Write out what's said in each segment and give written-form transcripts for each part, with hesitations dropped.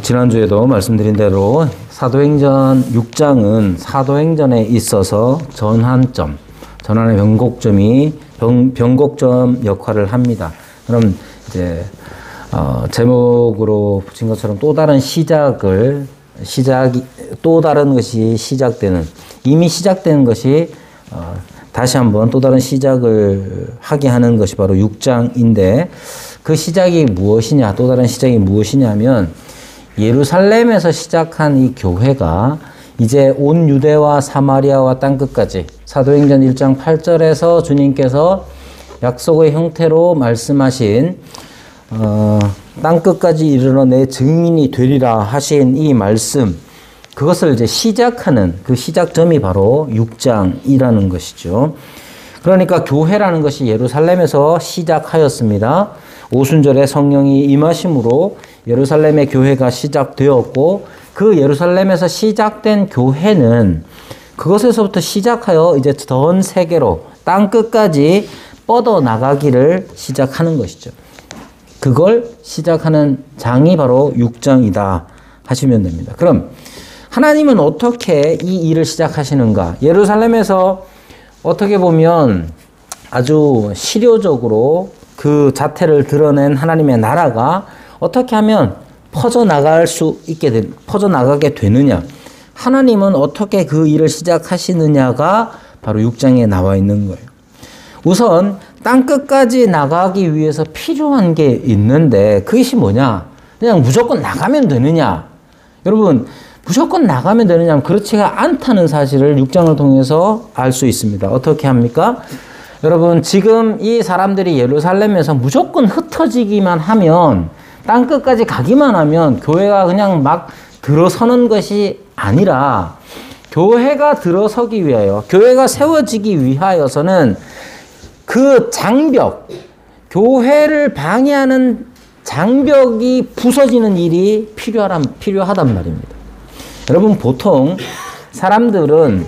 지난주에도 말씀드린 대로 사도행전 6장은 사도행전에 있어서 전환점, 전환의 변곡점 역할을 합니다. 그럼 이제 제목으로 붙인 것처럼 또 다른 또 다른 것이 시작되는, 이미 시작된 것이 다시 한번 또 다른 시작을 하게 하는 것이 바로 6장인데, 그 시작이 무엇이냐, 또 다른 시작이 무엇이냐면 예루살렘에서 시작한 이 교회가 이제 온 유대와 사마리아와 땅끝까지, 사도행전 1장 8절에서 주님께서 약속의 형태로 말씀하신 땅끝까지 이르러 내 증인이 되리라 하신 이 말씀, 그것을 이제 시작하는 그 시작점이 바로 6장이라는 것이죠. 그러니까 교회라는 것이 예루살렘에서 시작하였습니다. 오순절에 성령이 임하심으로 예루살렘의 교회가 시작되었고, 그 예루살렘에서 시작된 교회는 그것에서부터 시작하여 이제 전 세계로 땅끝까지 뻗어나가기를 시작하는 것이죠. 그걸 시작하는 장이 바로 6장이다 하시면 됩니다. 그럼 하나님은 어떻게 이 일을 시작하시는가? 예루살렘에서 어떻게 보면 아주 실효적으로 그 자태를 드러낸 하나님의 나라가 어떻게 하면 퍼져나가게 되느냐? 하나님은 어떻게 그 일을 시작하시느냐가 바로 6장에 나와 있는 거예요. 우선 땅끝까지 나가기 위해서 필요한 게 있는데, 그것이 뭐냐? 그냥 무조건 나가면 되느냐? 여러분, 무조건 나가면 되느냐? 그렇지가 않다는 사실을 6장을 통해서 알 수 있습니다. 어떻게 합니까? 여러분, 지금 이 사람들이 예루살렘에서 무조건 흩어지기만 하면, 땅끝까지 가기만 하면 교회가 그냥 막 들어서는 것이 아니라, 교회가 들어서기 위하여, 교회가 세워지기 위하여서는 그 장벽, 교회를 방해하는 장벽이 부서지는 일이 필요하단 말입니다. 여러분, 보통 사람들은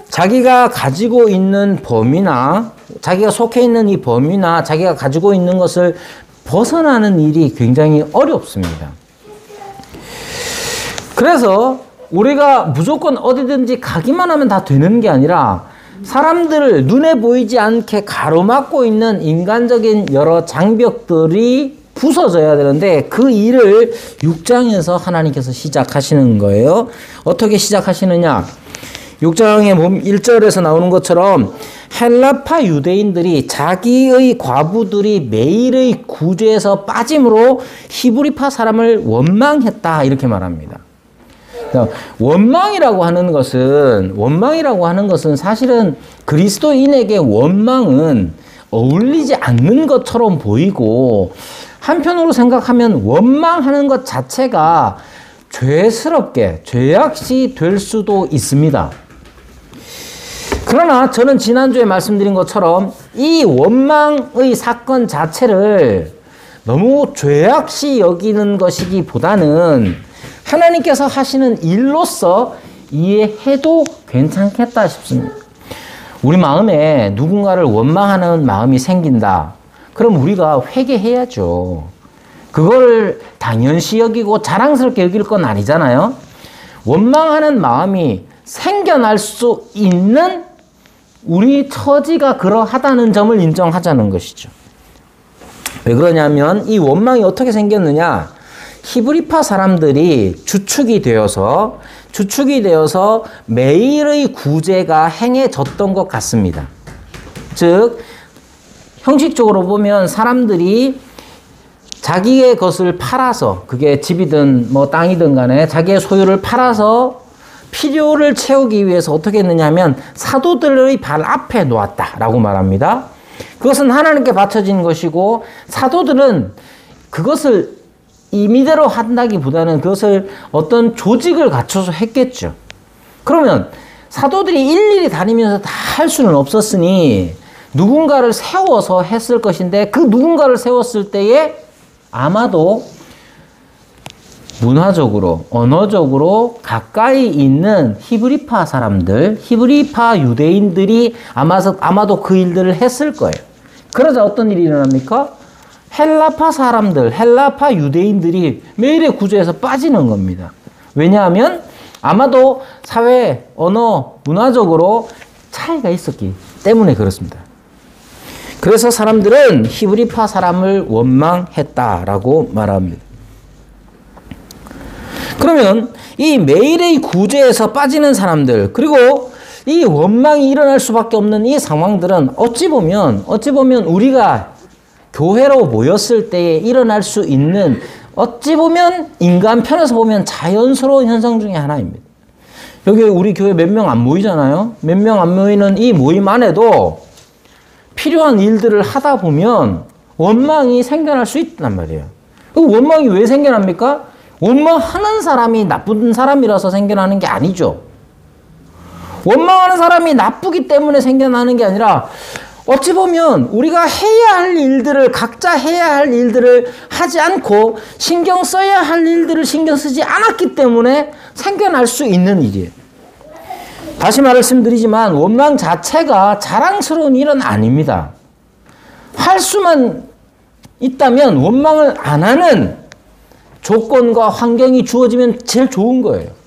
자기가 가지고 있는 범위나, 자기가 속해 있는 이 범위나, 자기가 가지고 있는 것을 벗어나는 일이 굉장히 어렵습니다. 그래서 우리가 무조건 어디든지 가기만 하면 다 되는 게 아니라, 사람들을 눈에 보이지 않게 가로막고 있는 인간적인 여러 장벽들이 부서져야 되는데, 그 일을 6장에서 하나님께서 시작하시는 거예요. 어떻게 시작하시느냐? 6장의 1절에서 나오는 것처럼 헬라파 유대인들이 자기의 과부들이 매일의 구제에서 빠짐으로 히브리파 사람을 원망했다, 이렇게 말합니다. 원망이라고 하는 것은 사실은 그리스도인에게 원망은 어울리지 않는 것처럼 보이고, 한편으로 생각하면 원망하는 것 자체가 죄스럽게, 죄악시 될 수도 있습니다. 그러나 저는 지난주에 말씀드린 것처럼 이 원망의 사건 자체를 너무 죄악시 여기는 것이기보다는 하나님께서 하시는 일로서 이해해도 괜찮겠다 싶습니다. 우리 마음에 누군가를 원망하는 마음이 생긴다. 그럼 우리가 회개해야죠. 그걸 당연시 여기고 자랑스럽게 여길 건 아니잖아요. 원망하는 마음이 생겨날 수 있는 우리 처지가 그러하다는 점을 인정하자는 것이죠. 왜 그러냐면 이 원망이 어떻게 생겼느냐? 히브리파 사람들이 주축이 되어서 매일의 구제가 행해졌던 것 같습니다. 즉, 형식적으로 보면 사람들이 자기의 것을 팔아서, 그게 집이든 뭐 땅이든 간에 자기의 소유를 팔아서 필요를 채우기 위해서 어떻게 했느냐 하면 사도들의 발 앞에 놓았다라고 말합니다. 그것은 하나님께 바쳐진 것이고, 사도들은 그것을 임의대로 한다기보다는 그것을 어떤 조직을 갖춰서 했겠죠. 그러면 사도들이 일일이 다니면서 다 할 수는 없었으니 누군가를 세워서 했을 것인데, 그 누군가를 세웠을 때에 아마도 문화적으로, 언어적으로 가까이 있는 히브리파 사람들, 히브리파 유대인들이 아마도 그 일들을 했을 거예요. 그러자 어떤 일이 일어납니까? 헬라파 사람들, 헬라파 유대인들이 매일의 구제에서 빠지는 겁니다. 왜냐하면 아마도 사회, 언어, 문화적으로 차이가 있었기 때문에 그렇습니다. 그래서 사람들은 히브리파 사람을 원망했다라고 말합니다. 그러면 이 매일의 구제에서 빠지는 사람들, 그리고 이 원망이 일어날 수밖에 없는 이 상황들은 어찌 보면 우리가 교회로 모였을 때에 일어날 수 있는, 어찌 보면 인간 편에서 보면 자연스러운 현상 중에 하나입니다. 여기 우리 교회 몇 명 안 모이잖아요. 몇 명 안 모이는 이 모임 안에도 필요한 일들을 하다 보면 원망이 생겨날 수 있단 말이에요. 그 원망이 왜 생겨납니까? 원망하는 사람이 나쁜 사람이라서 생겨나는 게 아니죠. 원망하는 사람이 나쁘기 때문에 생겨나는 게 아니라 어찌 보면 우리가 해야 할 일들을, 각자 해야 할 일들을 하지 않고 신경 써야 할 일들을 신경 쓰지 않았기 때문에 생겨날 수 있는 일이에요. 다시 말씀드리지만 원망 자체가 자랑스러운 일은 아닙니다. 할 수만 있다면 원망을 안 하는 조건과 환경이 주어지면 제일 좋은 거예요.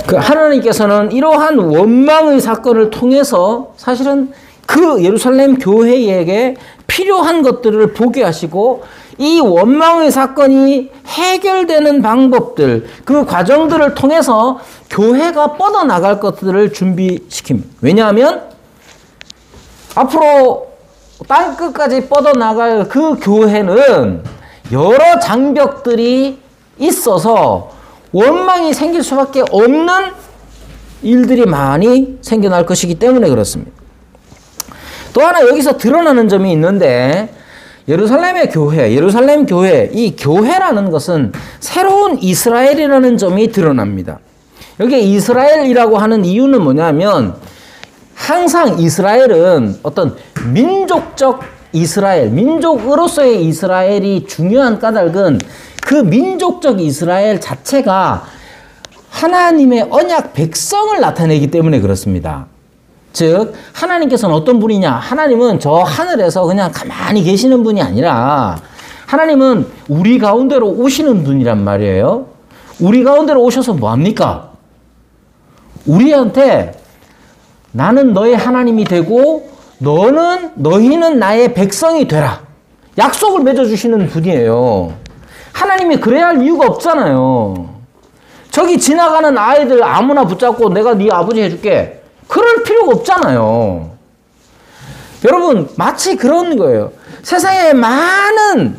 하나님께서는 이러한 원망의 사건을 통해서 사실은 그 예루살렘 교회에게 필요한 것들을 보게 하시고, 이 원망의 사건이 해결되는 방법들, 그 과정들을 통해서 교회가 뻗어나갈 것들을 준비시킵니다. 왜냐하면 앞으로 땅끝까지 뻗어나갈 그 교회는 여러 장벽들이 있어서 원망이 생길 수밖에 없는 일들이 많이 생겨날 것이기 때문에 그렇습니다. 또 하나 여기서 드러나는 점이 있는데, 예루살렘 교회, 이 교회라는 것은 새로운 이스라엘이라는 점이 드러납니다. 여기 이스라엘이라고 하는 이유는 뭐냐면, 항상 이스라엘은 어떤 민족적 이스라엘, 민족으로서의 이스라엘이 중요한 까닭은 그 민족적 이스라엘 자체가 하나님의 언약 백성을 나타내기 때문에 그렇습니다. 즉 하나님께서는 어떤 분이냐? 하나님은 저 하늘에서 그냥 가만히 계시는 분이 아니라 하나님은 우리 가운데로 오시는 분이란 말이에요. 우리 가운데로 오셔서 뭐합니까? 우리한테 나는 너의 하나님이 되고 너희는 나의 백성이 되라. 약속을 맺어주시는 분이에요. 하나님이 그래야 할 이유가 없잖아요. 저기 지나가는 아이들 아무나 붙잡고 내가 네 아버지 해줄게. 그럴 필요가 없잖아요. 여러분, 마치 그런 거예요. 세상에 많은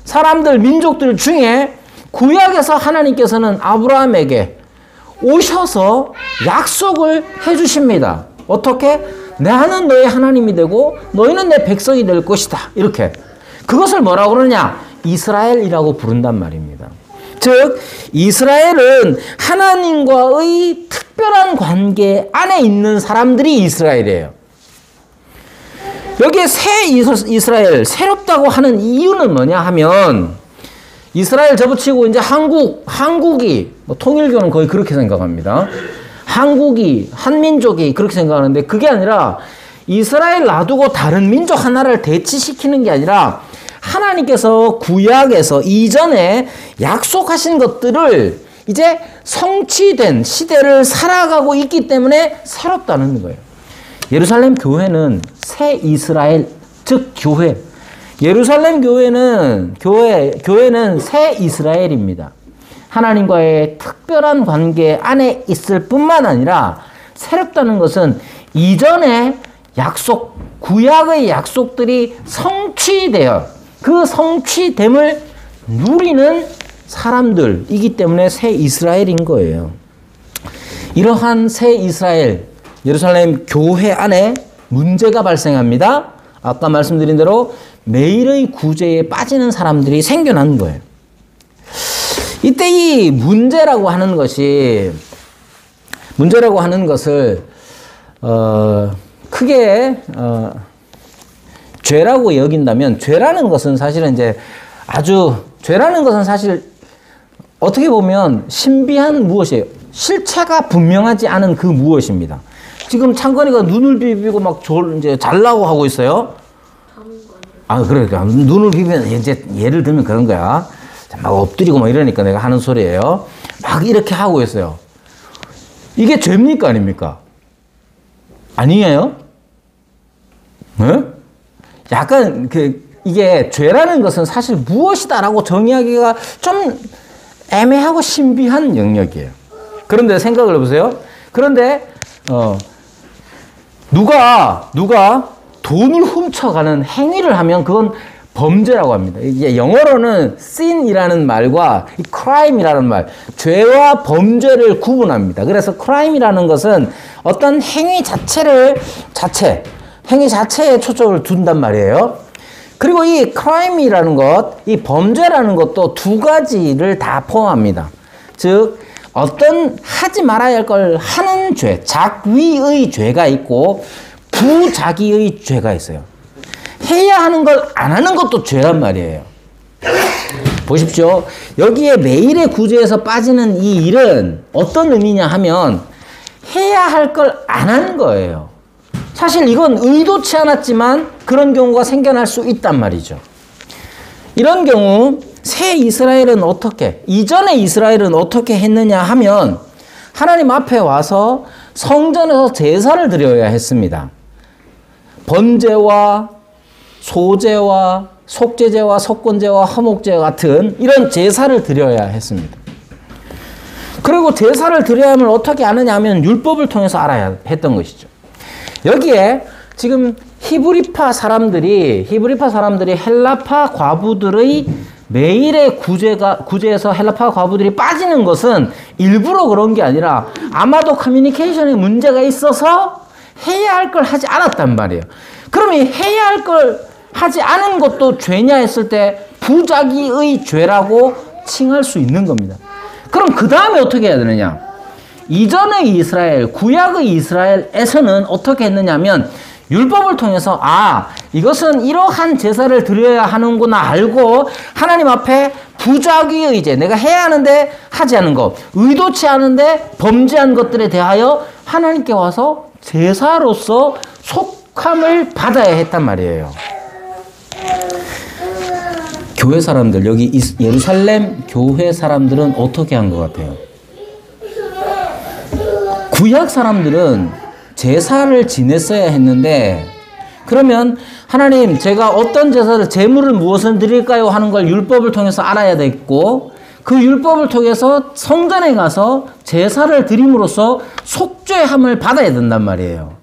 사람들, 민족들 중에 구약에서 하나님께서는 아브라함에게 오셔서 약속을 해주십니다. 어떻게? 나는 너의 하나님이 되고 너희는 내 백성이 될 것이다. 이렇게. 그것을 뭐라고 그러냐? 이스라엘이라고 부른단 말입니다. 즉 이스라엘은 하나님과의 특별한 관계 안에 있는 사람들이 이스라엘이에요. 여기에 새 이스라엘, 새롭다고 하는 이유는 뭐냐 하면, 이스라엘 접어치고 이제 한국이, 통일교는 거의 그렇게 생각합니다. 한국이, 한민족이 그렇게 생각하는데, 그게 아니라 이스라엘 놔두고 다른 민족 하나를 대치시키는 게 아니라 하나님께서 구약에서 이전에 약속하신 것들을 이제 성취된 시대를 살아가고 있기 때문에 새롭다는 거예요. 예루살렘 교회는 새 이스라엘, 즉 교회. 예루살렘 교회는 새 이스라엘입니다. 하나님과의 특별한 관계 안에 있을 뿐만 아니라 새롭다는 것은 이전에 약속, 구약의 약속들이 성취되어 그 성취됨을 누리는 사람들이기 때문에 새 이스라엘인 거예요. 이러한 새 이스라엘, 예루살렘 교회 안에 문제가 발생합니다. 아까 말씀드린 대로 매일의 구제에 빠지는 사람들이 생겨난 거예요. 이때 이 문제라고 하는 것을 크게 죄라고 여긴다면, 죄라는 것은 사실은 사실 어떻게 보면 신비한 무엇이에요? 실체가 분명하지 않은 그 무엇입니다. 지금 창건이가 눈을 비비고 막 이제 잘라고 하고 있어요. 아, 그러니까 눈을 비비면 이제 예를 들면 그런 거야. 막 엎드리고 막 이러니까 내가 하는 소리예요. 막 이렇게 하고 있어요. 이게 죄입니까 아닙니까? 아니에요? 네? 약간 이게 죄라는 것은 사실 무엇이다라고 정의하기가 좀 애매하고 신비한 영역이에요. 그런데 생각을 해보세요. 그런데 누가 돈을 훔쳐가는 행위를 하면 그건 범죄라고 합니다. 이게 영어로는 sin이라는 말과 crime이라는 말, 죄와 범죄를 구분합니다. 그래서 crime이라는 것은 어떤 행위 행위 자체에 초점을 둔단 말이에요. 그리고 이 crime이라는 것, 이 범죄라는 것도 두 가지를 다 포함합니다. 즉, 어떤 하지 말아야 할 걸 하는 죄, 작위의 죄가 있고 부작위의 죄가 있어요. 해야 하는 걸 안 하는 것도 죄란 말이에요. 보십시오. 여기에 매일의 구제에서 빠지는 이 일은 어떤 의미냐 하면 해야 할 걸 안 하는 거예요. 사실 이건 의도치 않았지만 그런 경우가 생겨날 수 있단 말이죠. 이런 경우 새 이스라엘은 이전의 이스라엘은 어떻게 했느냐 하면 하나님 앞에 와서 성전에서 제사를 드려야 했습니다. 번제와 소제와 속죄제와 속건제와 화목제 같은 이런 제사를 드려야 했습니다. 그리고 제사를 드려야 하면 어떻게 아느냐 하면 율법을 통해서 알아야 했던 것이죠. 여기에 지금 히브리파 사람들이 헬라파 과부들의 매일의 구제에서 헬라파 과부들이 빠지는 것은 일부러 그런 게 아니라 아마도 커뮤니케이션에 문제가 있어서 해야 할 걸 하지 않았단 말이에요. 그럼 이 해야 할 걸 하지 않은 것도 죄냐 했을 때 부작위의 죄라고 칭할 수 있는 겁니다. 그럼 그 다음에 어떻게 해야 되느냐? 이전의 이스라엘, 구약의 이스라엘에서는 어떻게 했느냐면 율법을 통해서 이것은 이러한 제사를 드려야 하는구나 알고 하나님 앞에 부작위의 죄, 내가 해야 하는데 하지 않은 것, 의도치 않은데 범죄한 것들에 대하여 하나님께 와서 제사로서 속함을 받아야 했단 말이에요. 교회 사람들, 여기 예루살렘 교회 사람들은 어떻게 한 것 같아요? 구약 사람들은 제사를 지냈어야 했는데 그러면 하나님 제가 어떤 제사를 제물을 무엇을 드릴까요 하는 걸 율법을 통해서 알아야 됐고 그 율법을 통해서 성전에 가서 제사를 드림으로써 속죄함을 받아야 된단 말이에요.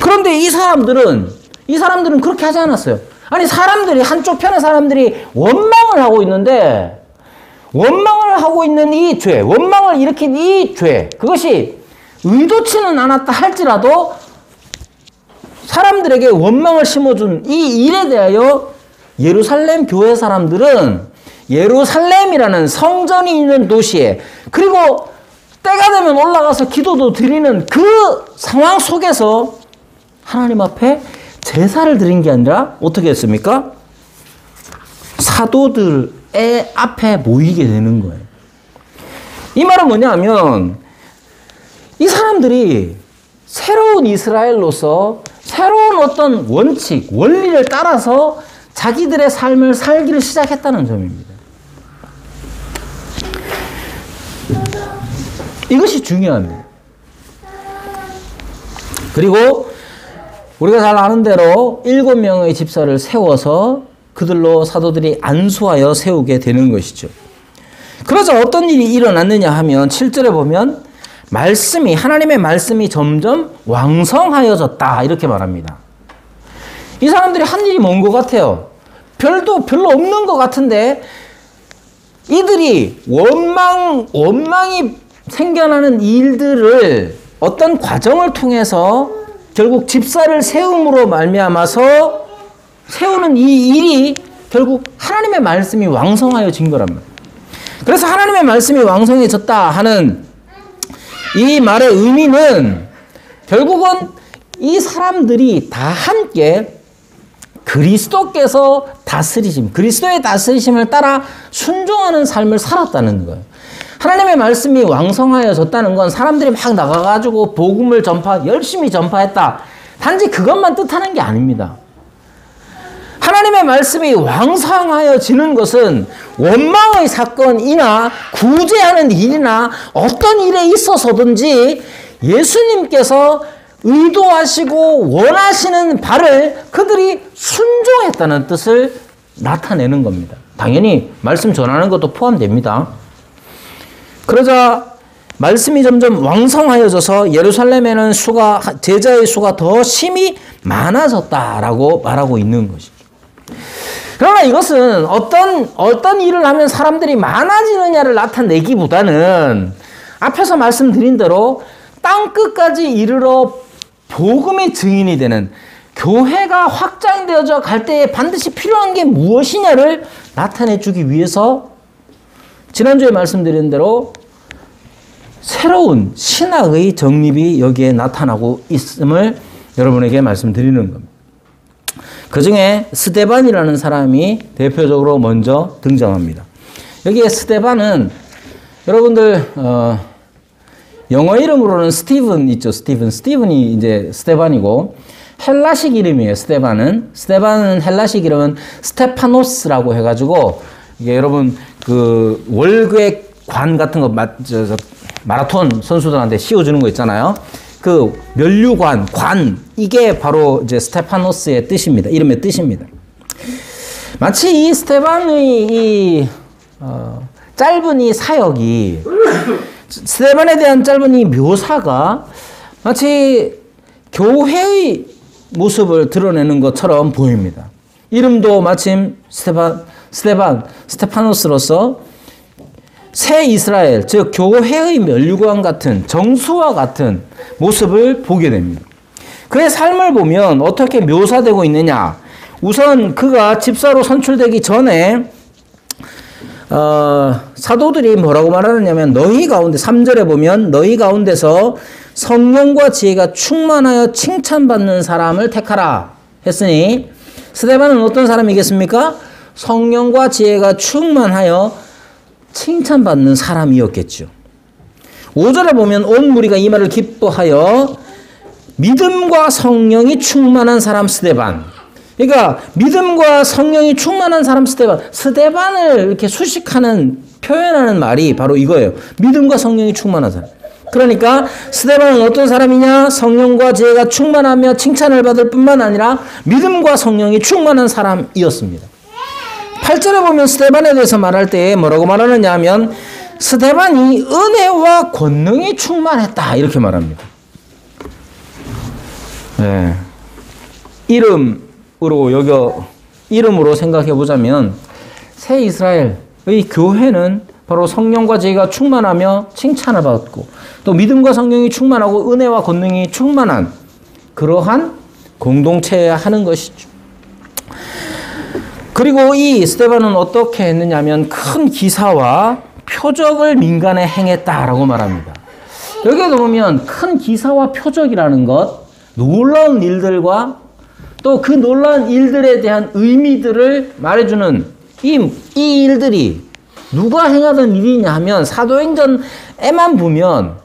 그런데 이 사람들은 그렇게 하지 않았어요. 아니 한쪽 편의 사람들이 원망을 하고 있는데 원망을 하고 있는 이 죄, 원망을 일으킨 이 죄, 그것이 의도치는 않았다 할지라도 사람들에게 원망을 심어준 이 일에 대하여 예루살렘 교회 사람들은 예루살렘이라는 성전이 있는 도시에 그리고 때가 되면 올라가서 기도도 드리는 그 상황 속에서 하나님 앞에 제사를 드린 게 아니라 어떻게 했습니까? 사도들의 앞에 모이게 되는 거예요. 이 말은 뭐냐면 이 사람들이 새로운 이스라엘로서 새로운 어떤 원칙, 원리를 따라서 자기들의 삶을 살기를 시작했다는 점입니다. 이것이 중요합니다. 그리고 우리가 잘 아는 대로 7명의 집사를 세워서 그들로 사도들이 안수하여 세우게 되는 것이죠. 그러자 어떤 일이 일어났느냐 하면 7절에 보면 하나님의 말씀이 점점 왕성하여졌다 이렇게 말합니다. 이 사람들이 한 일이 뭔 것 같아요? 별로 없는 것 같은데 이들이 원망이 생겨나는 일들을 어떤 과정을 통해서 결국 집사를 세움으로 말미암아서 세우는 이 일이 결국 하나님의 말씀이 왕성하여진 거란 말이에요. 그래서 하나님의 말씀이 왕성해졌다 하는 이 말의 의미는 결국은 이 사람들이 다 함께 그리스도의 다스리심을 따라 순종하는 삶을 살았다는 거예요. 하나님의 말씀이 왕성하여졌다는 건 사람들이 막 나가가지고 복음을 열심히 전파했다. 단지 그것만 뜻하는 게 아닙니다. 하나님의 말씀이 왕성하여지는 것은 원망의 사건이나 구제하는 일이나 어떤 일에 있어서든지 예수님께서 의도하시고 원하시는 바를 그들이 순종했다는 뜻을 나타내는 겁니다. 당연히 말씀 전하는 것도 포함됩니다. 그러자 말씀이 점점 왕성하여져서 예루살렘에는 제자의 수가 더 심히 많아졌다라고 말하고 있는 것이죠. 그러나 이것은 어떤 일을 하면 사람들이 많아지느냐를 나타내기보다는 앞에서 말씀드린 대로 땅끝까지 이르러 복음의 증인이 되는 교회가 확장되어져 갈 때에 반드시 필요한 게 무엇이냐를 나타내주기 위해서 지난주에 말씀드린 대로 새로운 신학의 정립이 여기에 나타나고 있음을 여러분에게 말씀드리는 겁니다. 그 중에 스데반이라는 사람이 대표적으로 먼저 등장합니다. 여기에 스데반은 여러분들 영어 이름으로는 스티븐 있죠. 스티븐이 이제 스데반이고 헬라식 이름이에요. 스데반은 헬라식 이름은 스테파노스라고 해가지고 이게 여러분 그 월급의 관 같은 거 마라톤 선수들한테 씌워주는 거 있잖아요. 그 면류관, 관, 이게 바로 이제 스테파노스의 뜻입니다. 이름의 뜻입니다. 마치 이 스테반의 짧은 이 사역이, 스테반에 대한 짧은 이 묘사가 마치 교회의 모습을 드러내는 것처럼 보입니다. 이름도 마침 스테파노스로서 새 이스라엘, 즉 교회의 면류관 같은 정수와 같은 모습을 보게 됩니다. 그의 삶을 보면 어떻게 묘사되고 있느냐. 우선 그가 집사로 선출되기 전에 사도들이 뭐라고 말하느냐면 너희 가운데 3절에 보면 너희 가운데서 성령과 지혜가 충만하여 칭찬받는 사람을 택하라 했으니 스데반은 어떤 사람이겠습니까? 성령과 지혜가 충만하여 칭찬받는 사람이었겠죠. 5절에 보면 온 무리가 이 말을 기뻐하여 믿음과 성령이 충만한 사람 스데반. 그러니까 믿음과 성령이 충만한 사람 스데반을 이렇게 수식하는 표현하는 말이 바로 이거예요. 믿음과 성령이 충만한 사람. 그러니까 스데반은 어떤 사람이냐? 성령과 지혜가 충만하며 칭찬을 받을 뿐만 아니라 믿음과 성령이 충만한 사람이었습니다. 8절에 보면 스데반에 대해서 말할 때 뭐라고 말하느냐 하면 스데반이 은혜와 권능이 충만했다 이렇게 말합니다. 네. 이름으로 생각해 보자면 새 이스라엘의 교회는 바로 성령과 지혜가 충만하며 칭찬을 받고 또 믿음과 성령이 충만하고 은혜와 권능이 충만한 그러한 공동체여야 하는 것이죠. 그리고 이 스데반은 어떻게 했느냐면 큰 기사와 표적을 민간에 행했다라고 말합니다. 여기에도 보면 큰 기사와 표적이라는 것, 놀라운 일들과 또 그 놀라운 일들에 대한 의미들을 말해주는 이 일들이 누가 행하던 일이냐 하면 사도행전에만 보면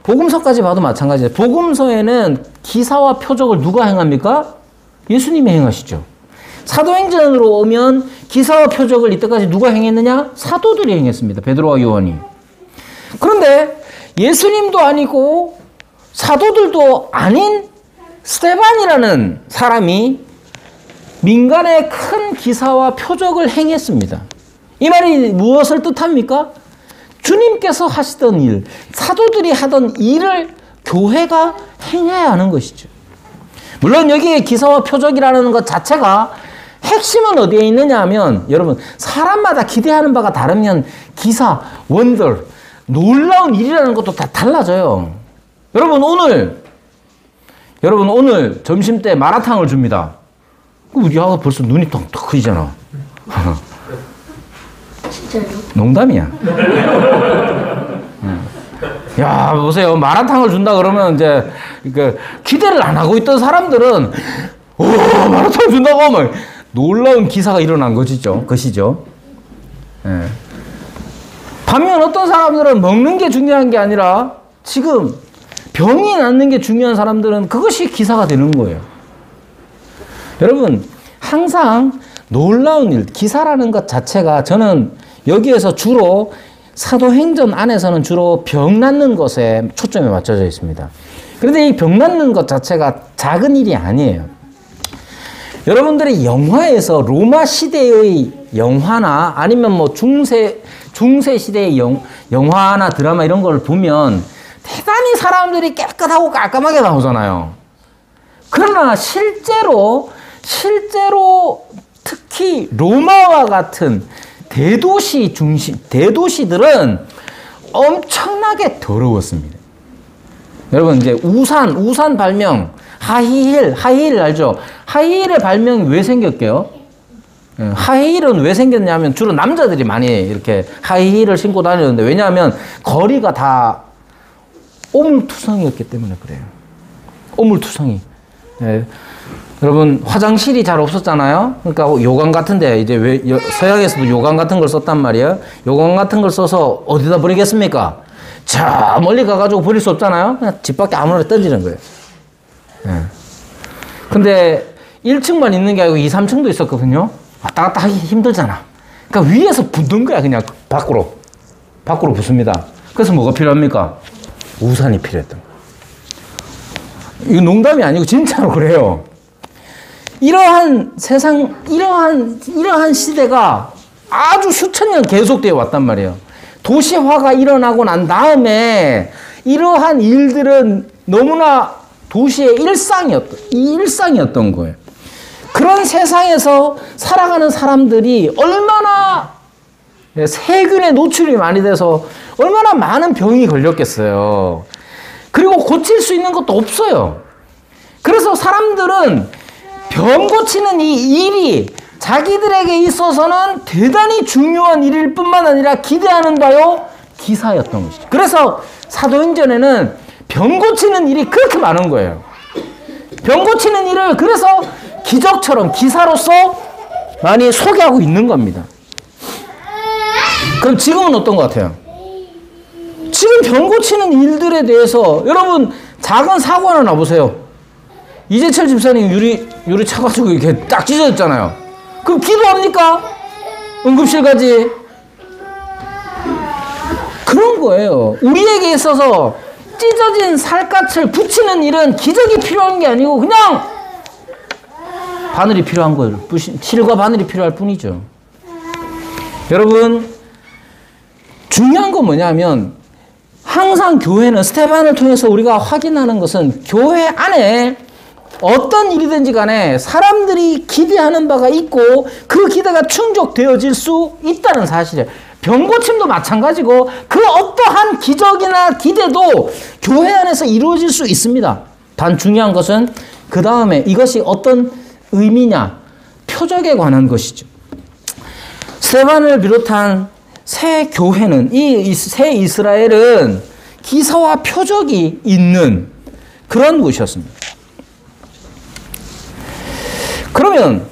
복음서까지 봐도 마찬가지예요. 복음서에는 기사와 표적을 누가 행합니까? 예수님이 행하시죠. 사도행전으로 오면 기사와 표적을 이때까지 누가 행했느냐? 사도들이 행했습니다. 베드로와 요한이. 그런데 예수님도 아니고 사도들도 아닌 스데반이라는 사람이 민간에 큰 기사와 표적을 행했습니다. 이 말이 무엇을 뜻합니까? 주님께서 하시던 일, 사도들이 하던 일을 교회가 행해야 하는 것이죠. 물론 여기에 기사와 표적이라는 것 자체가 핵심은 어디에 있느냐 하면 여러분 사람마다 기대하는 바가 다르면 기사, 원더, 놀라운 일이라는 것도 다 달라져요. 여러분 오늘 점심때 마라탕을 줍니다. 그럼 우리 아가 벌써 눈이 턱 크잖아. 진짜요? 농담이야. 야 보세요, 마라탕을 준다 그러면 이제 기대를 안 하고 있던 사람들은 오 마라탕 준다고 하면 놀라운 기사가 일어난 것이죠. 예. 반면 어떤 사람들은 먹는 게 중요한 게 아니라 지금 병이 낫는 게 중요한 사람들은 그것이 기사가 되는 거예요. 여러분, 항상 놀라운 일, 기사라는 것 자체가 저는 여기에서 주로 사도행전 안에서는 주로 병 낫는 것에 초점이 맞춰져 있습니다. 그런데 이 병 낫는 것 자체가 작은 일이 아니에요. 여러분들이 영화에서 로마 시대의 영화나 아니면 뭐 중세 시대의 영화나 드라마 이런 걸 보면 대단히 사람들이 깨끗하고 깔끔하게 나오잖아요. 그러나 실제로 특히 로마와 같은 대도시들은 엄청나게 더러웠습니다. 여러분, 이제 우산 발명, 하이힐 알죠? 하이힐의 발명이 왜 생겼게요? 하이힐은 왜 생겼냐면 주로 남자들이 많이 이렇게 하이힐을 신고 다녔는데, 왜냐하면 거리가 다 오물투성이었기 때문에 그래요. 오물투성이. 네. 여러분, 화장실이 잘 없었잖아요. 그러니까 요강 같은데, 이제 왜 서양에서도 요강 같은 걸 썼단 말이에요. 요강 같은 걸 써서 어디다 버리겠습니까? 저 멀리 가가지고 버릴 수 없잖아요. 그냥 집 밖에 아무나 던지는 거예요. 네. 근데 1층만 있는 게 아니고 2, 3층도 있었거든요. 왔다 갔다 하기 힘들잖아. 그러니까 위에서 붓는 거야. 그냥 밖으로 붓습니다. 그래서 뭐가 필요합니까? 우산이 필요했던 거예요. 이거 농담이 아니고 진짜로 그래요. 이러한 시대가 아주 수천 년 계속되어 왔단 말이에요. 도시화가 일어나고 난 다음에 이러한 일들은 너무나 도시의 일상이었던 거예요. 그런 세상에서 살아가는 사람들이 얼마나 세균에 노출이 많이 돼서 얼마나 많은 병이 걸렸겠어요. 그리고 고칠 수 있는 것도 없어요. 그래서 사람들은 병 고치는 이 일이 자기들에게 있어서는 대단히 중요한 일일 뿐만 아니라 기대하는 바요 기사였던 것이죠. 그래서 사도행전에는 병 고치는 일이 그렇게 많은 거예요. 병 고치는 일을 그래서 기적처럼 기사로서 많이 소개하고 있는 겁니다. 그럼 지금은 어떤 것 같아요? 지금 병 고치는 일들에 대해서 여러분 작은 사고 하나 놔보세요. 이재철 집사님 유리 차가지고 이렇게 딱 찢어졌잖아요. 그럼 기도합니까? 응급실 가지. 그런 거예요. 우리에게 있어서 찢어진 살갗을 붙이는 일은 기적이 필요한 게 아니고 그냥 바늘이 필요한 거예요. 실과 바늘이 필요할 뿐이죠. 여러분, 중요한 건 뭐냐면 항상 교회는 스테반을 통해서 우리가 확인하는 것은 교회 안에 어떤 일이든지 간에 사람들이 기대하는 바가 있고 그 기대가 충족되어질 수 있다는 사실이에요. 병고침도 마찬가지고 그 어떠한 기적이나 기대도 교회 안에서 이루어질 수 있습니다. 단 중요한 것은 그 다음에 이것이 어떤 의미냐, 표적에 관한 것이죠. 스테반을 비롯한 새 교회는, 이 새 이스라엘은 기사와 표적이 있는 그런 곳이었습니다. 그러면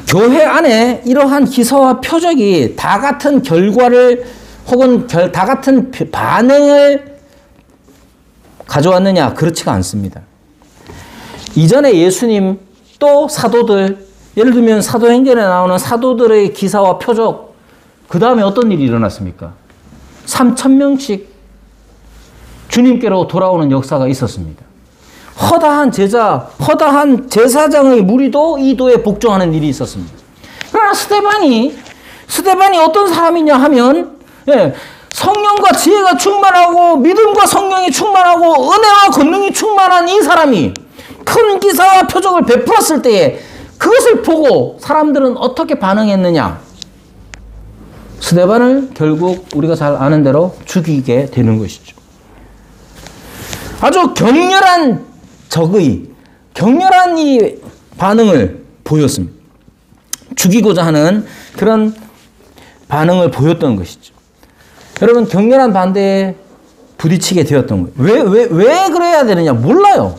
교회 안에 이러한 기사와 표적이 다 같은 결과를 혹은 다 같은 반응을 가져왔느냐? 그렇지가 않습니다. 이전에 예수님 또 사도들, 예를 들면 사도행전에 나오는 사도들의 기사와 표적, 그 다음에 어떤 일이 일어났습니까? 3,000명씩 주님께로 돌아오는 역사가 있었습니다. 허다한 제사장의 무리도 이 도에 복종하는 일이 있었습니다. 그러나 스데반이 어떤 사람이냐 하면, 성령과 지혜가 충만하고 믿음과 성령이 충만하고 은혜와 권능이 충만한 이 사람이 큰 기사와 표적을 베풀었을 때에 그것을 보고 사람들은 어떻게 반응했느냐? 스데반을 결국 우리가 잘 아는 대로 죽이게 되는 것이죠. 아주 격렬한 이 반응을 보였습니다. 죽이고자 하는 그런 반응을 보였던 것이죠. 여러분, 격렬한 반대에 부딪히게 되었던 거예요. 왜 그래야 되느냐? 몰라요.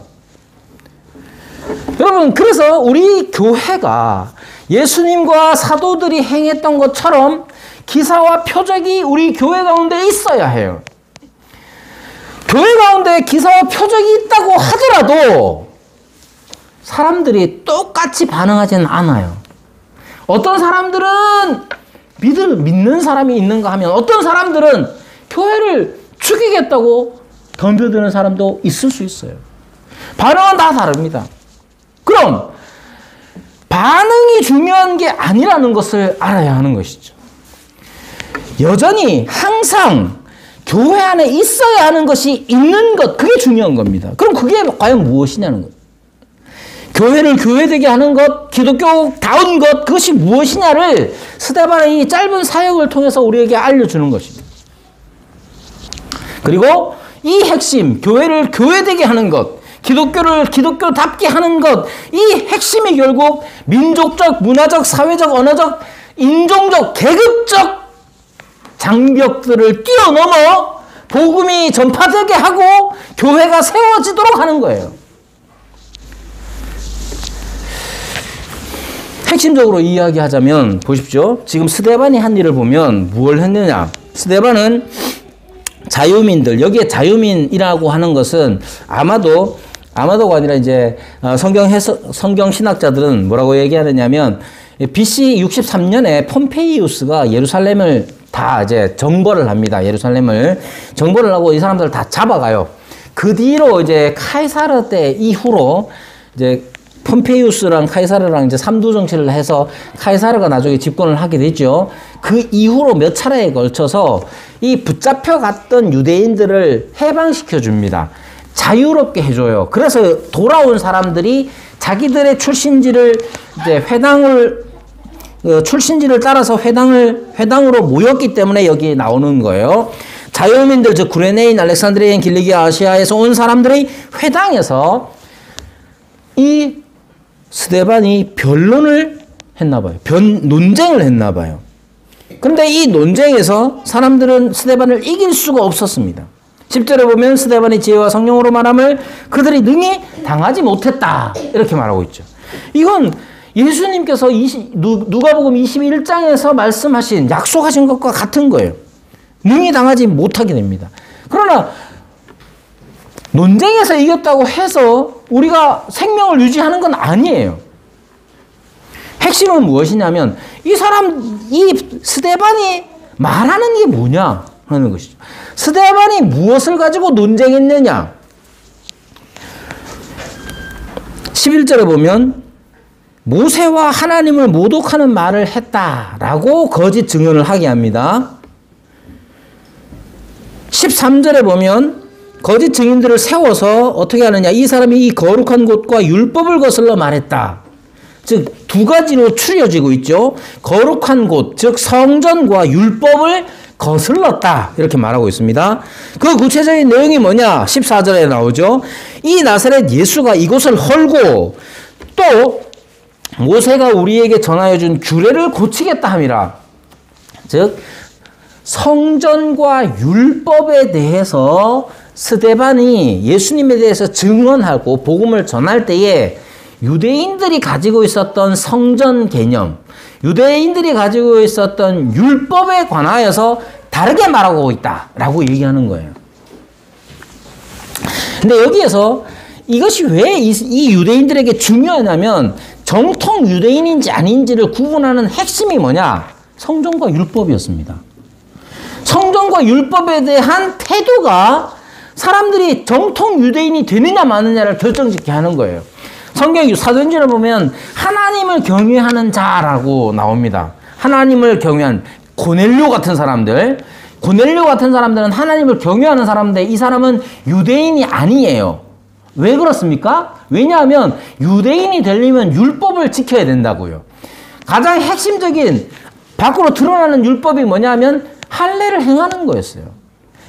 여러분, 그래서 우리 교회가 예수님과 사도들이 행했던 것처럼 기사와 표적이 우리 교회 가운데 있어야 해요. 교회 가운데 기사와 표적이 있다고 하더라도 사람들이 똑같이 반응하지는 않아요. 어떤 사람들은 믿는 사람이 있는가 하면 어떤 사람들은 교회를 죽이겠다고 덤벼드는 사람도 있을 수 있어요. 반응은 다 다릅니다. 그럼 반응이 중요한 게 아니라는 것을 알아야 하는 것이죠. 여전히 항상 교회 안에 있어야 하는 것이 있는 것, 그게 중요한 겁니다. 그럼 그게 과연 무엇이냐는 거예요. 교회를 교회되게 하는 것, 기독교다운 것, 그것이 무엇이냐를 스데반의 이 짧은 사역을 통해서 우리에게 알려주는 것입니다. 그리고 이 핵심, 교회를 교회되게 하는 것, 기독교를 기독교답게 하는 것, 이 핵심이 결국 민족적, 문화적, 사회적, 언어적, 인종적, 계급적 장벽들을 뛰어넘어 복음이 전파되게 하고 교회가 세워지도록 하는 거예요. 핵심적으로 이야기하자면 보십시오. 지금 스데반이 한 일을 보면 무엇을 했느냐. 스데반은 자유민들, 여기에 자유민이라고 하는 것은 아마도가 아니라 이제 성경 신학자들은 뭐라고 얘기하느냐면 BC 63년에 폼페이우스가 예루살렘을 다 이제 정벌을 합니다. 예루살렘을 정벌을 하고 이 사람들을 다 잡아가요. 그 뒤로 이제 카이사르 때 이후로 이제 폼페이우스랑 카이사르랑 이제 삼두 정치를 해서 카이사르가 나중에 집권을 하게 됐죠. 그 이후로 몇 차례에 걸쳐서 이 붙잡혀 갔던 유대인들을 해방시켜 줍니다. 자유롭게 해줘요. 그래서 돌아온 사람들이 자기들의 출신지를 이제 출신지를 따라서 회당으로 모였기 때문에 여기 나오는 거예요. 자유민들, 즉 구레네인, 알렉산드리아인, 길리기아, 아시아에서 온 사람들의 회당에서 이 스데반이 변론을 했나 봐요. 논쟁을 했나 봐요. 그런데 이 논쟁에서 사람들은 스데반을 이길 수가 없었습니다. 10절에 보면 스데반의 지혜와 성령으로 말함을 그들이 능히 당하지 못했다. 이렇게 말하고 있죠. 이건 예수님께서 누가복음 21장에서 말씀하신, 약속하신 것과 같은 거예요. 능히 당하지 못하게 됩니다. 그러나 논쟁에서 이겼다고 해서 우리가 생명을 유지하는 건 아니에요. 핵심은 무엇이냐면 이 스데반이 말하는 게 뭐냐 하는 것이죠. 스데반이 무엇을 가지고 논쟁했느냐. 11절에 보면 모세와 하나님을 모독하는 말을 했다라고 거짓 증언을 하게 합니다. 13절에 보면 거짓 증인들을 세워서 어떻게 하느냐. 이 사람이 이 거룩한 곳과 율법을 거슬러 말했다. 즉 두 가지로 추려지고 있죠. 거룩한 곳, 즉 성전과 율법을 거슬렀다. 이렇게 말하고 있습니다. 그 구체적인 내용이 뭐냐. 14절에 나오죠. 이 나사렛 예수가 이곳을 헐고 또 모세가 우리에게 전하여 준 규례를 고치겠다 함이라. 즉 성전과 율법에 대해서 스데반이 예수님에 대해서 증언하고 복음을 전할 때에 유대인들이 가지고 있었던 성전 개념, 유대인들이 가지고 있었던 율법에 관하여서 다르게 말하고 있다라고 얘기하는 거예요. 근데 여기에서 이것이 왜 이 유대인들에게 중요하냐면 정통 유대인인지 아닌지를 구분하는 핵심이 뭐냐? 성전과 율법이었습니다. 성전과 율법에 대한 태도가 사람들이 정통 유대인이 되느냐 마느냐를 결정짓게 하는 거예요. 성경 사도행전을 보면 하나님을 경외하는 자라고 나옵니다. 하나님을 경외한 고넬료 같은 사람들은 하나님을 경외하는 사람인데 이 사람은 유대인이 아니에요. 왜 그렇습니까? 왜냐하면 유대인이 되려면 율법을 지켜야 된다고요. 가장 핵심적인 밖으로 드러나는 율법이 뭐냐면 할례를 행하는 거였어요.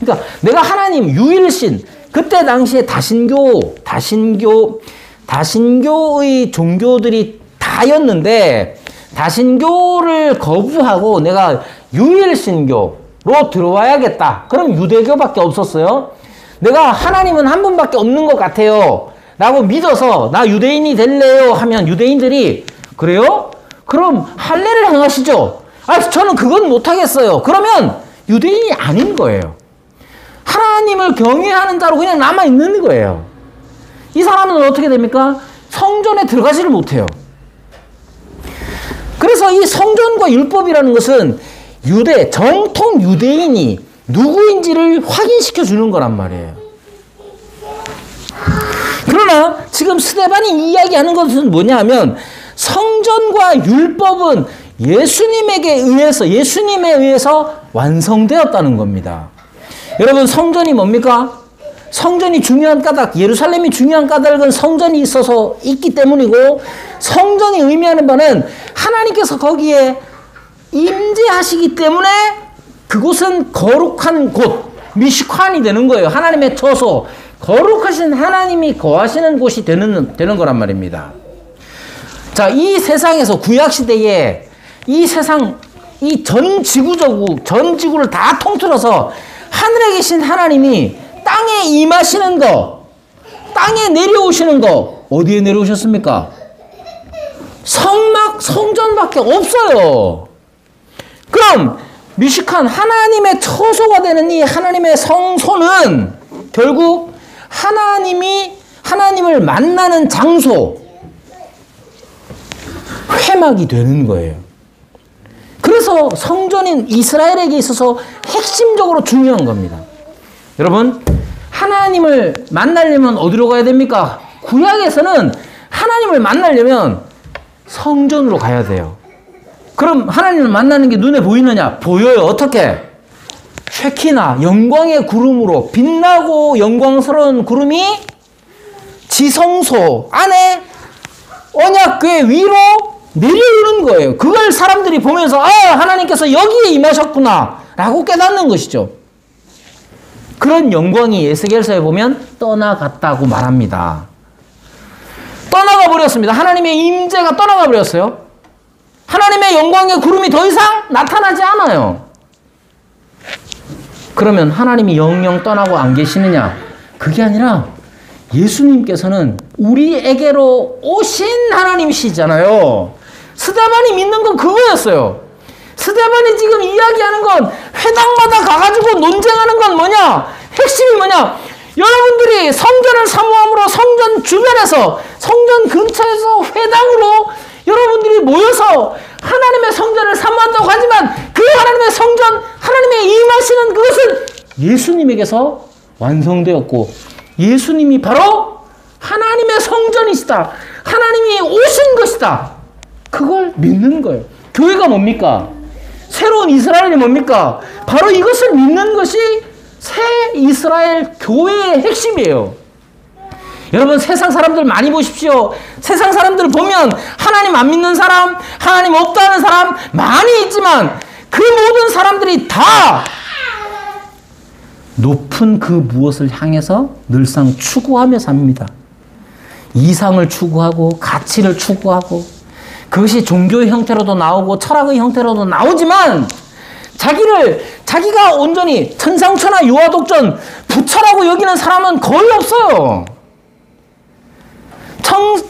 그러니까 내가 하나님 유일신, 그때 당시에 다신교의 종교들이 다였는데 다신교를 거부하고 내가 유일신교로 들어와야겠다. 그럼 유대교밖에 없었어요. 내가 하나님은 한 분밖에 없는 것 같아요 라고 믿어서 나 유대인이 될래요 하면 유대인들이 그래요? 그럼 할례를 행하시죠. 저는 그건 못하겠어요. 그러면 유대인이 아닌 거예요. 하나님을 경외하는 자로 그냥 남아있는 거예요. 이 사람은 어떻게 됩니까? 성전에 들어가지를 못해요. 그래서 이 성전과 율법이라는 것은 정통 유대인이 누구인지를 확인시켜 주는 거란 말이에요. 그러나 지금 스데반이 이야기하는 것은 뭐냐면 성전과 율법은 예수님에 의해서 완성되었다는 겁니다. 여러분, 성전이 뭡니까? 성전이 중요한 까닭, 예루살렘이 중요한 까닭은 성전이 있기 때문이고, 성전이 의미하는 바는 하나님께서 거기에 임재하시기 때문에 그곳은 거룩한 곳, 미시칸이 되는 거예요. 하나님의 처소, 거룩하신 하나님이 거하시는 곳이 되는 거란 말입니다. 자, 이 세상에서 구약시대에 이 세상, 이 전 지구를 다 통틀어서 하늘에 계신 하나님이 땅에 임하시는 거, 땅에 내려오시는 거, 어디에 내려오셨습니까? 성전밖에 없어요. 그럼 미시칸, 하나님의 처소가 되는 이 하나님의 성소는 결국 하나님을 만나는 장소, 회막이 되는 거예요. 그래서 성전인 이스라엘에게 있어서 핵심적으로 중요한 겁니다. 여러분, 하나님을 만나려면 어디로 가야 됩니까? 구약에서는 하나님을 만나려면 성전으로 가야 돼요. 그럼 하나님을 만나는 게 눈에 보이느냐? 보여요. 어떻게? 쉐키나, 영광의 구름으로, 빛나고 영광스러운 구름이 지성소 안에 언약궤 위로 내려오는 거예요. 그걸 사람들이 보면서 하나님께서 여기에 임하셨구나 라고 깨닫는 것이죠. 그런 영광이 에스겔서에 보면 떠나갔다고 말합니다. 떠나가 버렸습니다. 하나님의 임재가 떠나가 버렸어요. 하나님의 영광의 구름이 더 이상 나타나지 않아요. 그러면 하나님이 영영 떠나고 안 계시느냐? 그게 아니라 예수님께서는 우리에게로 오신 하나님이시잖아요. 스데반이 믿는 건 그거였어요. 스데반이 지금 이야기하는 건 회당마다 가가지고 논쟁하는 건 뭐냐? 핵심이 뭐냐? 여러분들이 성전을 사모함으로 성전 주변에서, 성전 근처에서 회당으로 여러분들이 모여서 하나님의 성전을 사모한다고 하지만 그 하나님의 성전, 하나님의 임하시는 그것은 예수님에게서 완성되었고, 예수님이 바로 하나님의 성전이시다. 하나님이 오신 것이다. 그걸 믿는 거예요. 교회가 뭡니까? 새로운 이스라엘이 뭡니까? 바로 이것을 믿는 것이 새 이스라엘 교회의 핵심이에요. 여러분, 세상 사람들 많이 보십시오. 세상 사람들 보면 하나님 안 믿는 사람, 하나님 없다는 사람 많이 있지만 그 모든 사람들이 다 높은 그 무엇을 향해서 늘상 추구하며 삽니다. 이상을 추구하고 가치를 추구하고, 그것이 종교의 형태로도 나오고 철학의 형태로도 나오지만 자기가 온전히 천상천하 유아독전 부처라고 여기는 사람은 거의 없어요.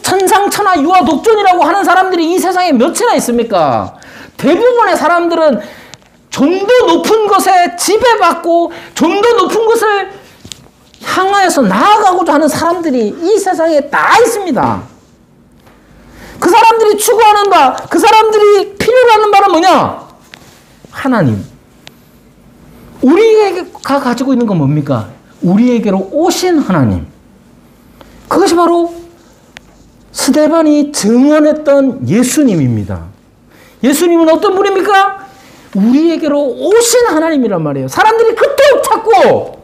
천상천하 유아독존이라고 하는 사람들이 이 세상에 몇이나 있습니까? 대부분의 사람들은 좀 더 높은 것에 지배받고 좀 더 높은 것을 향하여서 나아가고자 하는 사람들이 이 세상에 다 있습니다. 그 사람들이 추구하는 바, 그 사람들이 필요로 하는 바는 뭐냐? 하나님. 우리가 가지고 있는 건 뭡니까? 우리에게로 오신 하나님. 그것이 바로 스데반이 증언했던 예수님입니다. 예수님은 어떤 분입니까? 우리에게로 오신 하나님이란 말이에요. 사람들이 그토록 찾고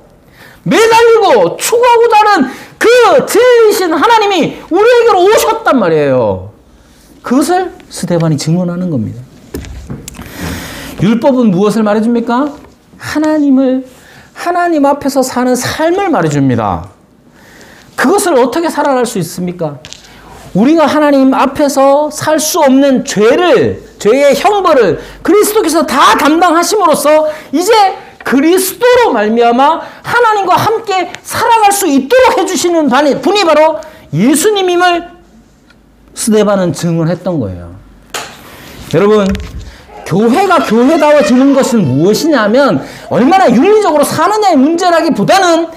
매달리고 추구하고자 하는 그 진리이신 하나님이 우리에게로 오셨단 말이에요. 그것을 스데반이 증언하는 겁니다. 율법은 무엇을 말해줍니까? 하나님 앞에서 사는 삶을 말해줍니다. 그것을 어떻게 살아갈 수 있습니까? 우리가 하나님 앞에서 살 수 없는 죄의 형벌을 그리스도께서 다 담당하심으로써 이제 그리스도로 말미암아 하나님과 함께 살아갈 수 있도록 해주시는 분이 바로 예수님임을 스데반은 증언했던 거예요. 여러분, 교회가 교회다워지는 것은 무엇이냐면 얼마나 윤리적으로 사느냐의 문제라기보다는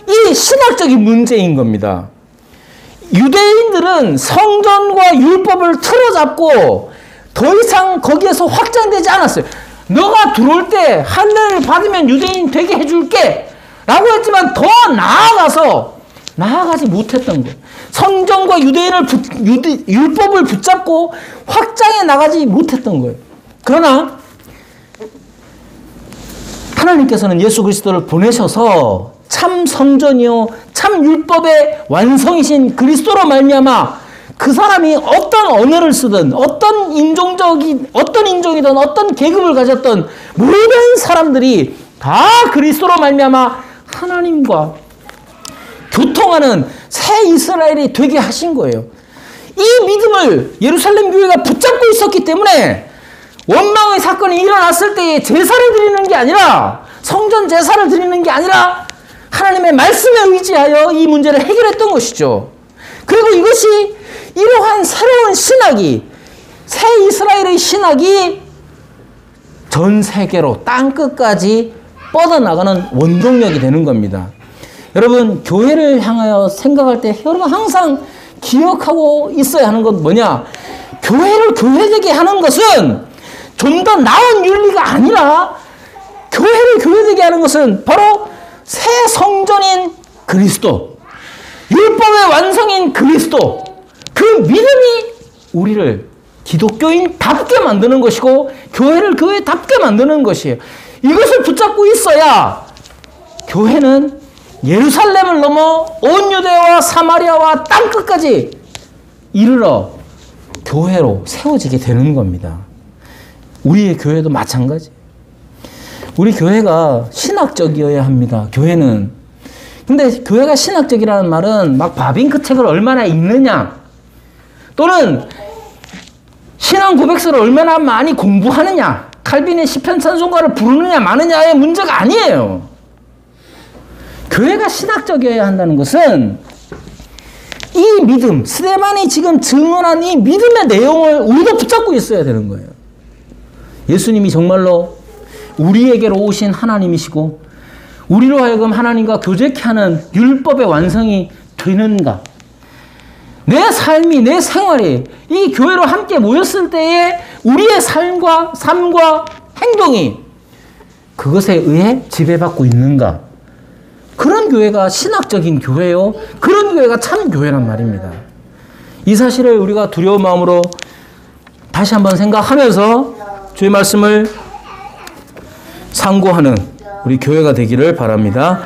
이 신학적인 문제인 겁니다. 유대인들은 성전과 율법을 틀어잡고 더 이상 거기에서 확장되지 않았어요. 너가 들어올 때 할례를 받으면 유대인 되게 해줄게 라고 했지만 더 나아가지 못했던 거예요. 성전과 율법을 붙잡고 확장해 나가지 못했던 거예요. 그러나 하나님께서는 예수 그리스도를 보내셔서 참 성전이요 참 율법의 완성이신 그리스도로 말미암아 그 사람이 어떤 언어를 쓰든 어떤 인종이든 어떤 계급을 가졌던 모든 사람들이 다 그리스도로 말미암아 하나님과 교통하는 새 이스라엘이 되게 하신 거예요. 이 믿음을 예루살렘 교회가 붙잡고 있었기 때문에 원망의 사건이 일어났을 때에 제사를 드리는 게 아니라 성전 제사를 드리는 게 아니라 하나님의 말씀에 의지하여 이 문제를 해결했던 것이죠. 그리고 이것이 이러한 새로운 신학이 새 이스라엘의 신학이 전 세계로 땅끝까지 뻗어나가는 원동력이 되는 겁니다. 여러분, 교회를 향하여 생각할 때 여러분 항상 기억하고 있어야 하는 건 뭐냐? 교회를 교회되게 하는 것은 좀 더 나은 윤리가 아니라 교회를 교회되게 하는 것은 바로 새 성전인 그리스도, 율법의 완성인 그리스도, 그 믿음이 우리를 기독교인답게 만드는 것이고 교회를 교회답게 만드는 것이에요. 이것을 붙잡고 있어야 교회는 예루살렘을 넘어 온 유대와 사마리아와 땅끝까지 이르러 교회로 세워지게 되는 겁니다. 우리의 교회도 마찬가지. 우리 교회가 신학적이어야 합니다. 교회는. 근데 교회가 신학적이라는 말은 막 바빙크 책을 얼마나 읽느냐 또는 신앙 고백서를 얼마나 많이 공부하느냐 칼빈의 시편 찬송가를 부르느냐 마느냐의 문제가 아니에요. 교회가 신학적이어야 한다는 것은 이 믿음, 스데반이 지금 증언한 이 믿음의 내용을 우리도 붙잡고 있어야 되는 거예요. 예수님이 정말로 우리에게로 오신 하나님이시고 우리로 하여금 하나님과 교제케 하는 율법의 완성이 되는가? 내 삶이, 내 생활이 이 교회로 함께 모였을 때에 우리의 삶과 행동이 그것에 의해 지배받고 있는가? 그런 교회가 신학적인 교회요. 그런 교회가 참 교회란 말입니다. 이 사실을 우리가 두려운 마음으로 다시 한번 생각하면서 주의 말씀을 상고하는 우리 교회가 되기를 바랍니다.